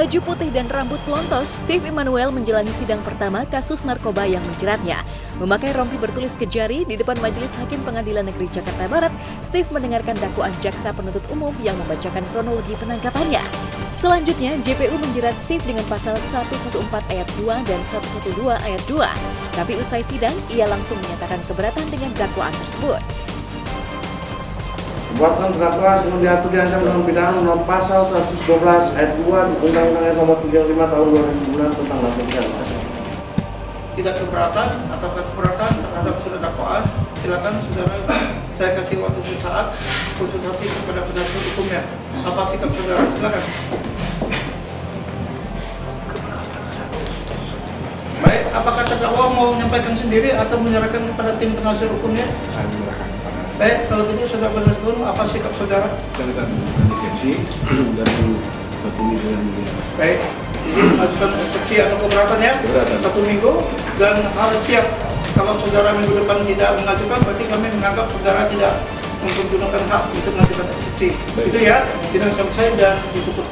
Baju putih dan rambut pelontos, Steve Immanuel menjalani sidang pertama kasus narkoba yang menjeratnya. Memakai rompi bertulis Kejari di depan Majelis Hakim Pengadilan Negeri Jakarta Barat, Steve mendengarkan dakwaan jaksa penuntut umum yang membacakan kronologi penangkapannya. Selanjutnya, JPU menjerat Steve dengan pasal 114 ayat 2 dan 112 ayat 2. Tapi usai sidang, ia langsung menyatakan keberatan dengan dakwaan tersebut. Perbuatan terdakwa sebelum diatur diancam dengan pidana menurut pasal 112 ayat 2 Undang-Undang Nomor 35 Tahun 2009 tentang narkotika. Tidak keberatan atau keberatan terhadap surat dakwaan, silakan saudara saya kasih waktu sesaat konsultasi kepada penasihat hukumnya. Apa sikap saudara? Silakan. Baik, apakah terdakwa mau menyampaikan sendiri atau menyerahkan kepada tim penasihat hukumnya? Saya menyerahkan kepada Baik, kalau gitu saudara penasihat hukum, apa sikap saudara? kita akan seksi dari satu minggu yang ini. Baik, jadi mengajukan eksepsi atau keberatan ya? Keberatan. 1 minggu dan harus siap. Kalau saudara minggu depan tidak mengajukan, berarti kami menganggap saudara tidak mempergunakan hak untuk mengajukan eksepsi. Itu ya, sidang selesai dan ditutup.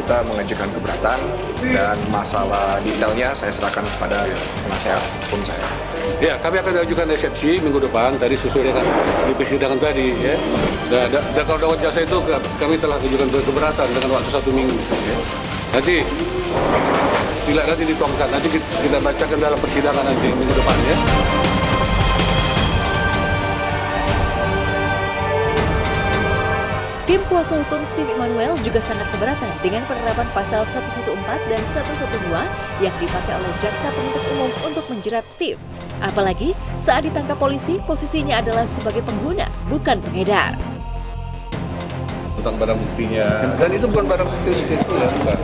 Kita mengajukan keberatan dan masalah detailnya saya serahkan kepada penasihat hukum saya. Ya, kami akan mengajukan eksepsi minggu depan tadi sesuai dengan di persidangan tadi ya. Dan kalau dakwaan jasa itu kami telah mengajukan keberatan dengan waktu 1 minggu. Ya. Nanti bila nanti dituangkan, nanti kita bacakan dalam persidangan nanti minggu depan ya. Tim kuasa hukum Steve Immanuel juga sangat keberatan dengan penerapan pasal 114 dan 112 yang dipakai oleh jaksa penuntut umum untuk menjerat Steve. Apalagi saat ditangkap polisi, posisinya adalah sebagai pengguna, bukan pengedar. Tentang barang buktinya, dan itu bukan barang bukti Steve ya, bukan.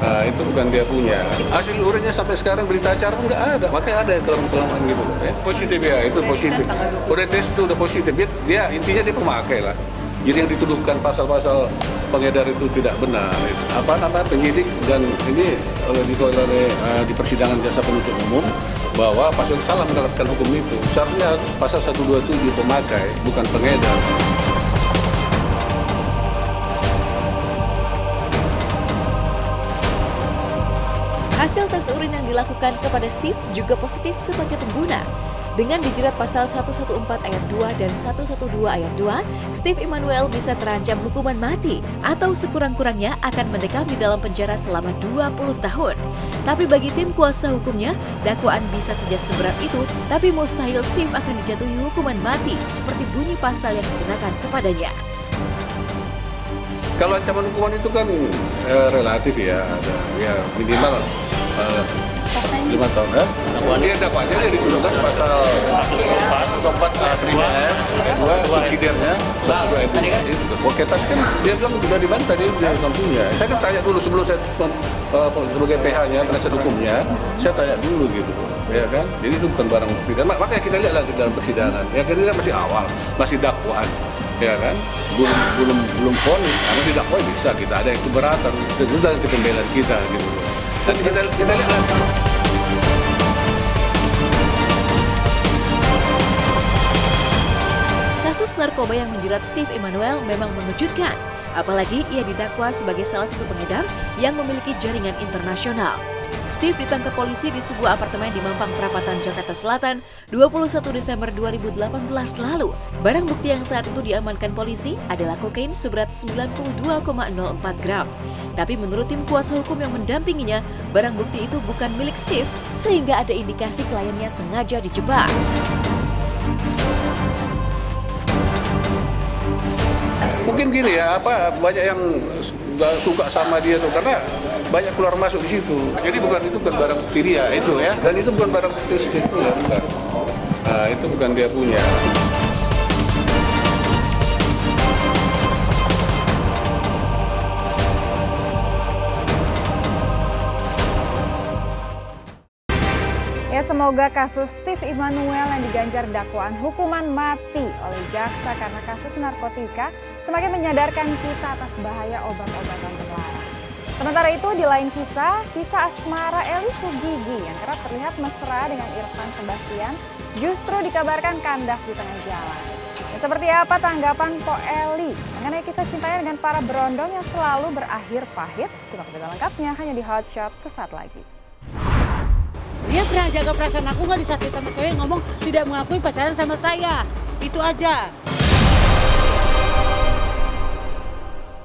Nah, itu bukan dia punya. Hasil urinnya sampai sekarang berita acara nggak ada, makanya ada yang kelamaan gitu. Ya. Positif ya, itu positif. Udah tes itu udah positif, dia intinya dia pemakai lah. Jadi yang dituduhkan pasal-pasal pengedar itu tidak benar. Apa nama penyidik dan ini di persidangan jasa penuntut umum bahwa pasal salah menerapkan hukum itu. Seharusnya pasal 127 pemakai, bukan pengedar. Hasil tes urin yang dilakukan kepada Steve juga positif sebagai pengguna. Dengan dijerat pasal 114 ayat 2 dan 112 ayat 2, Steve Immanuel bisa terancam hukuman mati atau sekurang-kurangnya akan mendekam di dalam penjara selama 20 tahun. Tapi bagi tim kuasa hukumnya, dakwaan bisa saja seberat itu, tapi mustahil Steve akan dijatuhi hukuman mati seperti bunyi pasal yang dikenakan kepadanya. Kalau ancaman hukuman itu kan relatif ya, ada ya minimal 5 tahun kan? Dia dakwaannya dia dituduhkan pasal 114 primer, kedua subsidiarnya, 112 itu. Oke, tapi kan dia bilang sudah dibantah dia mampunya. Saya kan tanya dulu sebelum saya sebagai PH-nya, penasihat hukumnya, saya tanya dulu gitu, ya kan? Jadi itu bukan barang bukti. Dan makanya kita lihat lagi dalam persidangan. Ya kita masih awal, masih dakwaan. Ya kan, belum vonis, karena tidak bisa kita ada yang keberatan, itu sudah nanti pembelaan kita gitu. Dan kita lihat lagi. Kasus narkoba yang menjerat Steve Immanuel memang mengejutkan, apalagi ia didakwa sebagai salah satu pengedar yang memiliki jaringan internasional. Steve ditangkap polisi di sebuah apartemen di Mampang Perapatan, Jakarta Selatan, 21 Desember 2018 lalu. Barang bukti yang saat itu diamankan polisi adalah kokain seberat 92,04 gram. Tapi menurut tim kuasa hukum yang mendampinginya, barang bukti itu bukan milik Steve, sehingga ada indikasi kliennya sengaja dijebak. Mungkin gini ya, banyak yang nggak suka sama dia tuh karena banyak keluar masuk di situ. Jadi itu bukan barang bukti dia itu ya, dan itu bukan barang bukti itu ya, bukan. Nah, itu bukan dia punya. Ya, semoga kasus Steve Immanuel yang diganjar dakwaan hukuman mati oleh jaksa karena kasus narkotika semakin menyadarkan kita atas bahaya obat-obatan terlarang. Sementara itu di lain kisah asmara Eli Sugigi yang kerap terlihat mesra dengan Irfan Sebastian justru dikabarkan kandas di tengah jalan. Seperti apa tanggapan Po Eli mengenai kisah cintanya dengan para berondong yang selalu berakhir pahit? Simak berita lengkapnya hanya di Hot Shot sesaat lagi. Dia pernah jaga perasaan aku, nggak disakiti sama cewek ngomong tidak mengakui pacaran sama saya. Itu aja.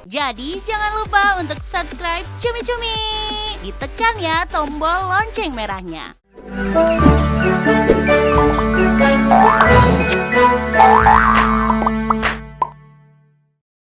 Jadi jangan lupa untuk subscribe Cumi Cumi. Ditekan ya tombol lonceng merahnya.